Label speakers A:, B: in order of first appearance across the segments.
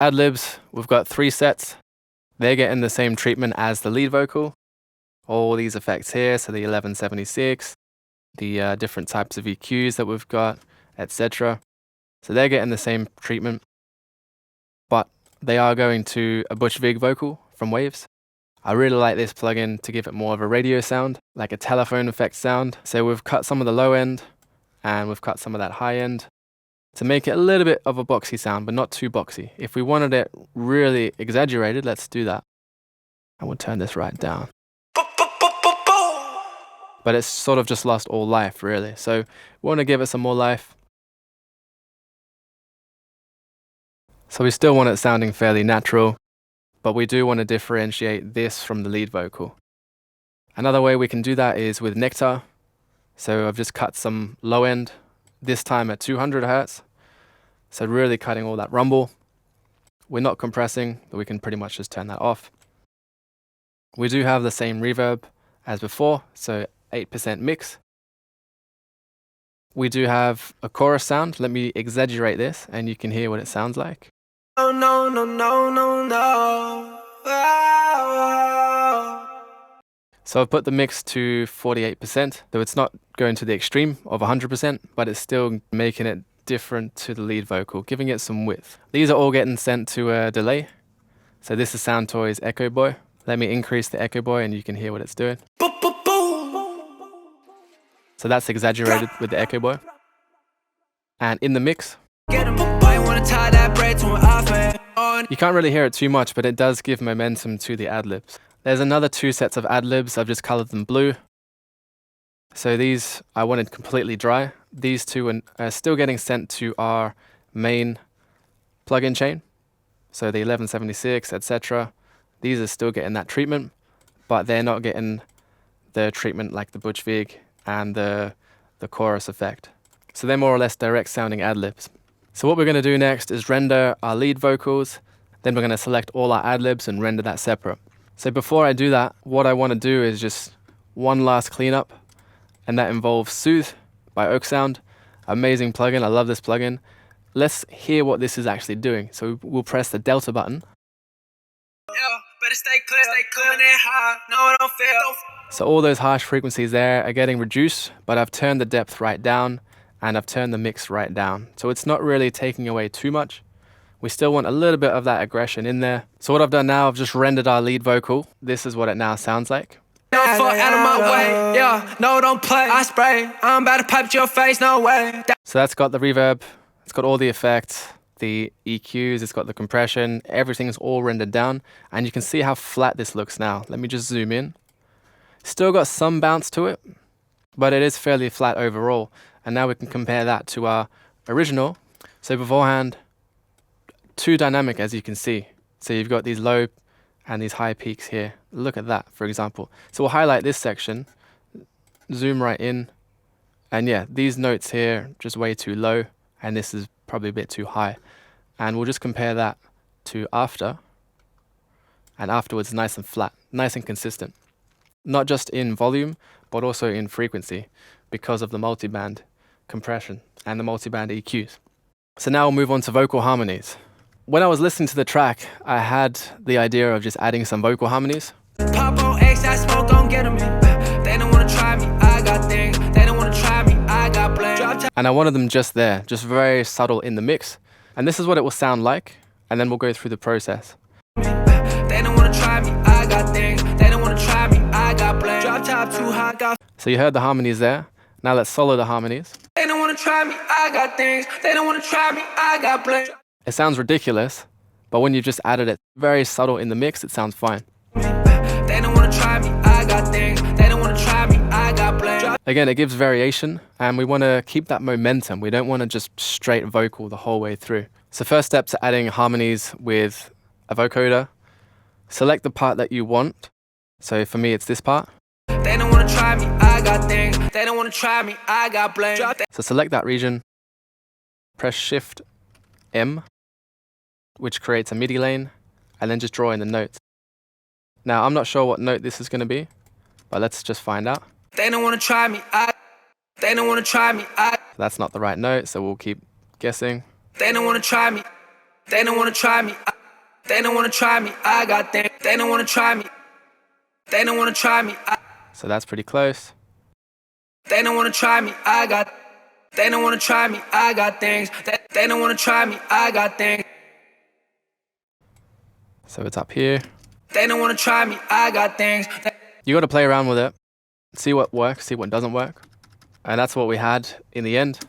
A: Ad-libs, we've got 3 sets. They're getting the same treatment as the lead vocal. All these effects here, so the 1176, the different types of EQs that we've got, etc. So they're getting the same treatment, but they are going to a Butch Vig vocal from Waves. I really like this plugin to give it more of a radio sound, like a telephone effect sound. So we've cut some of the low end and we've cut some of that high end to make it a little bit of a boxy sound, but not too boxy. If we wanted it really exaggerated, let's do that. And we'll turn this right down. But it's sort of just lost all life, really. So we want to give it some more life. So we still want it sounding fairly natural, but we do want to differentiate this from the lead vocal. Another way we can do that is with Nectar. So I've just cut some low end, this time at 200 Hertz. So really cutting all that rumble. We're not compressing, but we can pretty much just turn that off. We do have the same reverb as before, so 8% mix. We do have a chorus sound. Let me exaggerate this and you can hear what it sounds like.
B: Oh, no, no, no, no, no.
A: So I've put the mix to 48%, though it's not going to the extreme of 100%, but it's still making it different to the lead vocal, giving it some width. These are all getting sent to a delay. So this is Soundtoys Echo Boy. Let me increase the Echo Boy and you can hear what it's doing. So that's exaggerated with the Echo Boy. And in the mix, you can't really hear it too much, but it does give momentum to the ad-libs. There's another 2 sets of ad-libs. I've just colored them blue. So these I wanted completely dry. These 2 are still getting sent to our main plugin chain. So the 1176, etc. These are still getting that treatment, but they're not getting the treatment like the Butch Vig and the chorus effect. So they're more or less direct sounding ad-libs. So what we're going to do next is render our lead vocals. Then we're going to select all our ad-libs and render that separate. So before I do that, what I want to do is just one last cleanup, and that involves Soothe by Oak Sound. Amazing plugin. I love this plugin. Let's hear what this is actually doing. So we'll press the Delta button.
B: Better stay clear, coming in high, no, I don't feel.
A: So all those harsh frequencies there are getting reduced, but I've turned the depth right down and I've turned the mix right down. So it's not really taking away too much. We still want a little bit of that aggression in there. So what I've done now, I've just rendered our lead vocal. This is what it now sounds like.
B: No, fuck out of my way, yeah, no, don't play. I spray, I'm about to pipe to your face, no way.
A: So that's got the reverb, it's got all the effects, the EQs, it's got the compression, everything's all rendered down, and you can see how flat this looks now. Let me just zoom in. Still got some bounce to it, but it is fairly flat overall. And now we can compare that to our original. So beforehand, too dynamic, as you can see. So you've got these low and these high peaks here. Look at that, for example. So we'll highlight this section, zoom right in, and yeah, these notes here just way too low, and this is probably a bit too high. And we'll just compare that to after, and afterwards nice and flat, nice and consistent. Not just in volume, but also in frequency, because of the multiband compression and the multiband EQs. So now we'll move on to vocal harmonies. When I was listening to the track, I had the idea of just adding some vocal harmonies.
B: Pop on X, that smoke gon' get 'em in. They don't wanna try me, I got things. They don't wanna try me, I got blame.
A: And I wanted them just there, just very subtle in the mix. And this is what it will sound like, and then we'll go through the process.
B: They don't wanna try me, I got things. They don't wanna try me, I got blame. Drop top too high, got.
A: So you heard the harmonies there. Now let's solo the harmonies.
B: They don't wanna try me, I got things. They don't wanna try me, I got blame.
A: It sounds ridiculous, but when you've just added it very subtle in the mix, it sounds fine.
B: They don't wanna try me, I got things. They don't wanna try me, I got blame.
A: Again, it gives variation, and we want to keep that momentum. We don't want to just straight vocal the whole way through. So first step to adding harmonies with a vocoder. Select the part that you want. So for me, it's this part.
B: They don't wanna try me, I got things. They don't wanna try me, I got blame.
A: So select that region, press Shift M, which creates a MIDI lane, and then just draw in the notes. Now, I'm not sure what note this is going to be, but let's just find out.
B: They don't wanna try me, they don't wanna try me,
A: That's not the right note, so we'll keep guessing.
B: They don't wanna try me, They don't wanna try me. They don't wanna try me. I got things. They don't wanna try me. They don't wanna try me.
A: So that's pretty close.
B: They don't wanna try me. I got. They don't wanna try me. I got things. They don't wanna try me. I got things.
A: So it's up here.
B: They don't wanna try me. I got things.
A: You got to play around with it, see what works, see what doesn't work. And that's what we had in the end.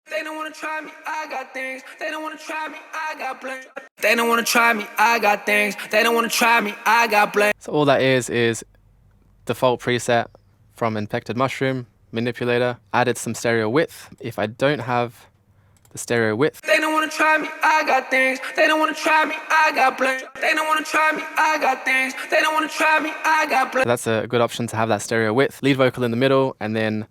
B: They don't wanna try me, I got things. They don't wanna try me, I got blame. They don't wanna try me, I got things. They don't wanna try me, I got blame.
A: So all that is default preset from Infected Mushroom, Manipulator, added some stereo width. If I don't have the stereo width,
B: They don't wanna try me, I got things. They don't wanna try me, I got blame. They don't wanna try me, I got things. They don't wanna try me, I got blame.
A: so that's a good option to have that stereo width. Lead vocal in the middle and then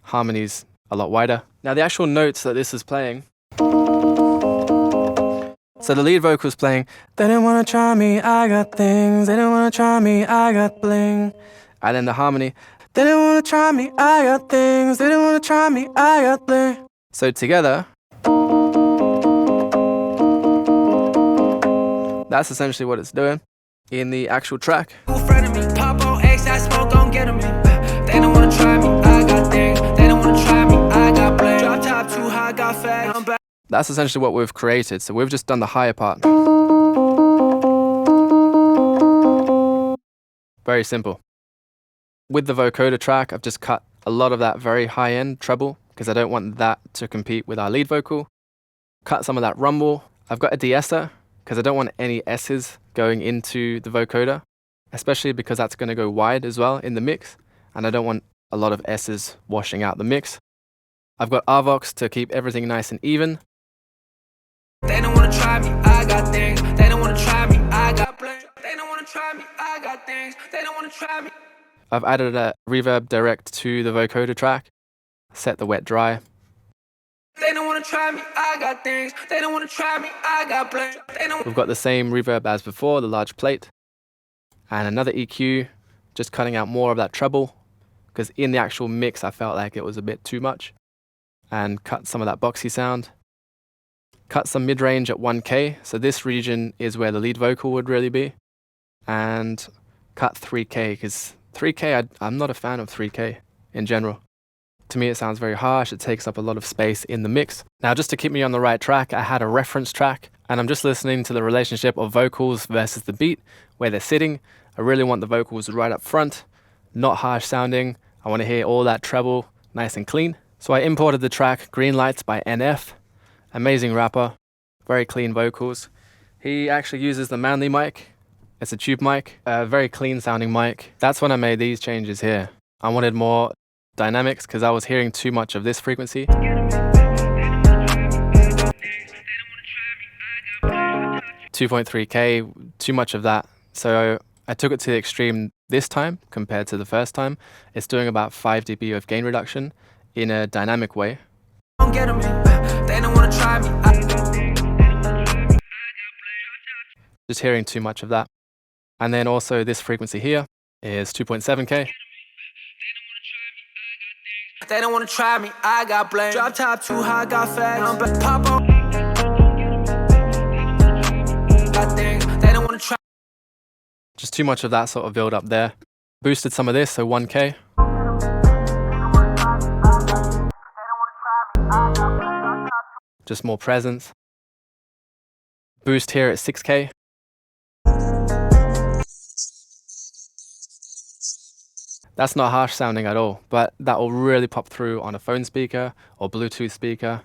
A: harmonies a lot wider. Now the actual notes that this is playing. So the lead vocal is playing, they don't wanna try me, I got things. They don't wanna try me, I got bling. And then the harmony, they don't wanna try me, I got things. They don't wanna try me, I got bling. So together, that's essentially what it's doing in the actual track.
B: Who fronted me? Pop on X, that smoke gon' get 'em in. They don't wanna try me, I got things. They don't wanna try me, I got blame. Drop top too high, got fat. I'm back.
A: That's essentially what we've created. So we've just done the higher part. Very simple. With the vocoder track, I've just cut a lot of that very high-end treble because I don't want that to compete with our lead vocal. Cut some of that rumble. I've got a de-esser because I don't want any S's going into the vocoder, especially because that's going to go wide as well in the mix, and I don't want a lot of S's washing out the mix. I've got Arvox to keep everything nice and even.
B: They don't wanna try me, I got things. They don't wanna try me, I got blame. They don't wanna try me, I got things. They don't wanna try me.
A: I've added a reverb direct to the vocoder track, set the wet dry.
B: They don't wanna try me, I got things. They don't wanna try me, I got blame. They don't.
A: We've got the same reverb as before, the large plate, and another EQ, just cutting out more of that treble, because in the actual mix I felt like it was a bit too much, and cut some of that boxy sound. Cut some mid-range at 1K, so this region is where the lead vocal would really be, and cut 3K, because 3K, I'm not a fan of 3K in general. To me it sounds very harsh, it takes up a lot of space in the mix. Now just to keep me on the right track, I had a reference track, and I'm just listening to the relationship of vocals versus the beat, where they're sitting. I really want the vocals right up front, not harsh sounding. I want to hear all that treble nice and clean. So I imported the track Green Lights by NF. Amazing rapper, very clean vocals. He actually uses the Manly mic. It's a tube mic, a very clean sounding mic. That's when I made these changes here. I wanted more dynamics because I was hearing too much of this frequency. 2.3K, too much of that. So I took it to the extreme this time compared to the first time. It's doing about 5 dB of gain reduction in a dynamic way.
B: Don't get 'em in. They don't wanna try me.
A: Just hearing too much of that. And then also this frequency here is 2.7K.
B: They don't wanna try me, I got blame. Drop top too high, got fat. I'm back. Pop on. Got things. They don't wanna try.
A: Just too much of that sort of build up there. Boosted some of this, so 1K. Just more presence. Boost here at 6K. That's not harsh sounding at all, but that will really pop through on a phone speaker or Bluetooth speaker.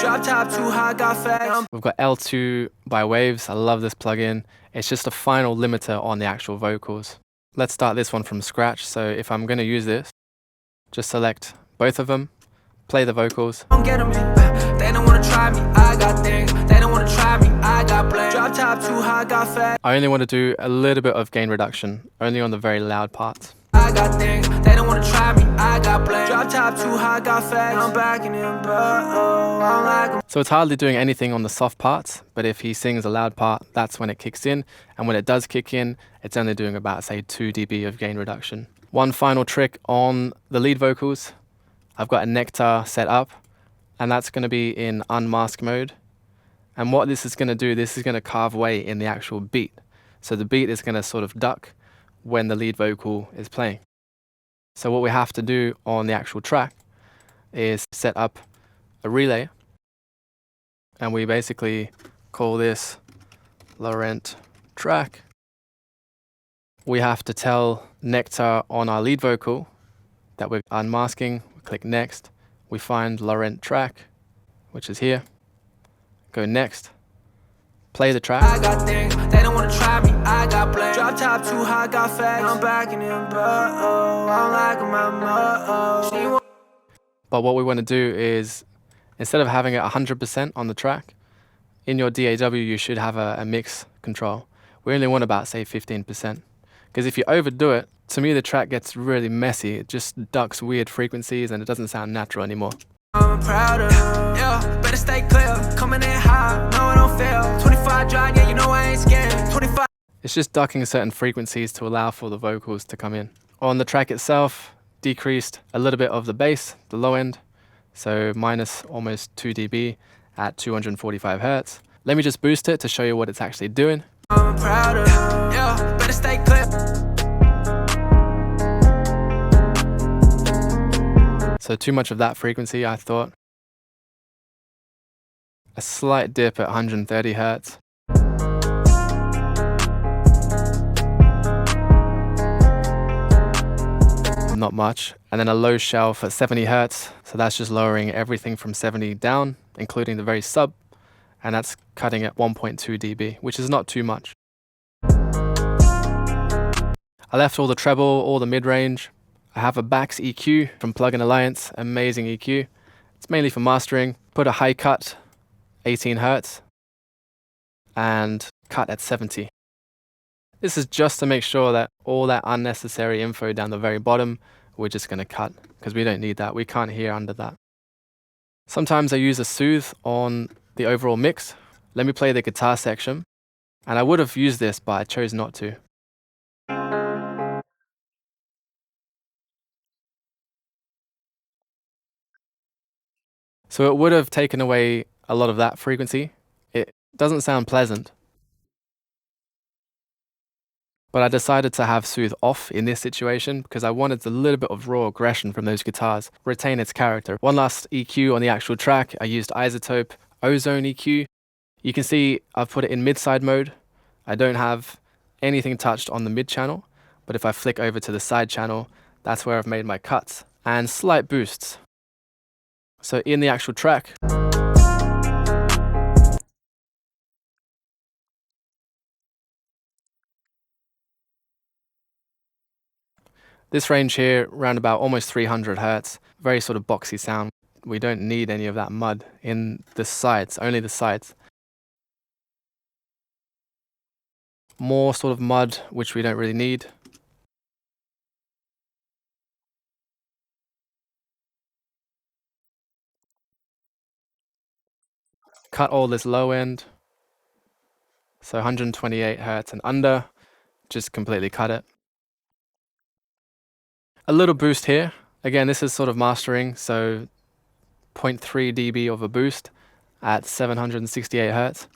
B: Drop top too high, got fat.
A: We've got L2 by Waves. I love this plugin. It's just a final limiter on the actual vocals. Let's start this one from scratch. So if I'm going to use this, just select both of them, play the vocals.
B: Don't get 'em in. They don't wanna try me, I got things. They don't wanna try me, I got blame. Drop top too high, got fat.
A: I only want to do a little bit of gain reduction, only on the very loud parts.
B: I got things. They don't wanna try me, I got blame. Drop top too high, got fat. I'm backing him, but I'm like.
A: So it's hardly doing anything on the soft parts, but if he sings a loud part, that's when it kicks in. And when it does kick in, it's only doing about, say, 2 dB of gain reduction. One final trick on the lead vocals. I've got a Nectar set up, and that's going to be in unmask mode. And what this is going to do, this is going to carve away in the actual beat. So the beat is going to sort of duck when the lead vocal is playing. So what we have to do on the actual track is set up a relay, and we basically call this Laurent track. We have to tell Nectar on our lead vocal that we're unmasking. We click next. We find Laurent track, which is here. Go next. Play the track.
B: I got things, they don't wanna try me, I got blame. Drop top too high, got facts. I'm back in them, but I'm liking my mo.
A: But what we want to do is, instead of having it 100% on the track, in your DAW you should have a mix control. We only want about, say, 15%. Because if you overdo it, to me the track gets really messy. It just ducks weird frequencies and it doesn't sound natural anymore.
B: I'm proud of her. Yeah, better stay clear. Coming in high, no I don't fail. 25 drive, yeah, you know I ain't scared. 25.
A: It's just ducking certain frequencies to allow for the vocals to come in. On the track itself, decreased a little bit of the bass, the low end, so minus almost 2 dB at 245 Hertz. Let me just boost it to show you what it's actually doing.
B: I'm proud of her. Yeah, better stay clear.
A: So too much of that frequency, I thought. A slight dip at 130 Hertz. Not much. And then a low shelf at 70 Hertz. So that's just lowering everything from 70 down, including the very sub. And that's cutting at 1.2 dB, which is not too much. I left all the treble, all the mid-range. I have a Bax EQ from Plug-in Alliance, amazing EQ. It's mainly for mastering. Put a high cut, 18 Hertz, and cut at 70. This is just to make sure that all that unnecessary info down the very bottom, we're just going to cut, because we don't need that. We can't hear under that. Sometimes I use a soothe on the overall mix. Let me play the guitar section. And I would have used this, but I chose not to. So it would have taken away a lot of that frequency. It doesn't sound pleasant. But I decided to have soothe off in this situation because I wanted a little bit of raw aggression from those guitars, retain its character. One last EQ on the actual track, I used iZotope Ozone EQ. You can see I've put it in mid-side mode. I don't have anything touched on the mid channel, but if I flick over to the side channel, that's where I've made my cuts and slight boosts. So in the actual track, this range here, around about almost 300 Hertz, very sort of boxy sound. We don't need any of that mud in the sides, only the sides. More sort of mud, which we don't really need. Cut all this low end. So 128 Hertz and under, just completely cut it. A little boost here. Again, this is sort of mastering, so 0.3 dB of a boost at 768 Hertz.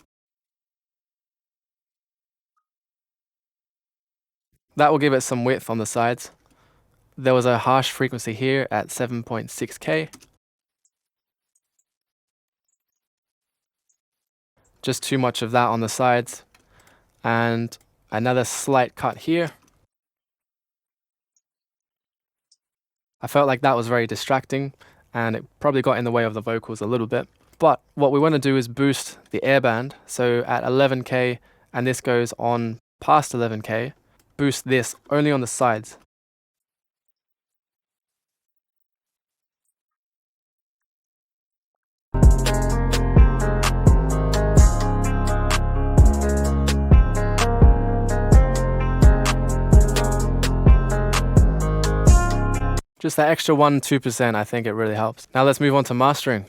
A: That will give it some width on the sides. There was a harsh frequency here at 7.6K. Just too much of that on the sides. And another slight cut here. I felt like that was very distracting and it probably got in the way of the vocals a little bit. But what we want to do is boost the airband. So at 11K, and this goes on past 11K, boost this only on the sides. Just that extra 1-2%, I think it really helps. Now let's move on to mastering.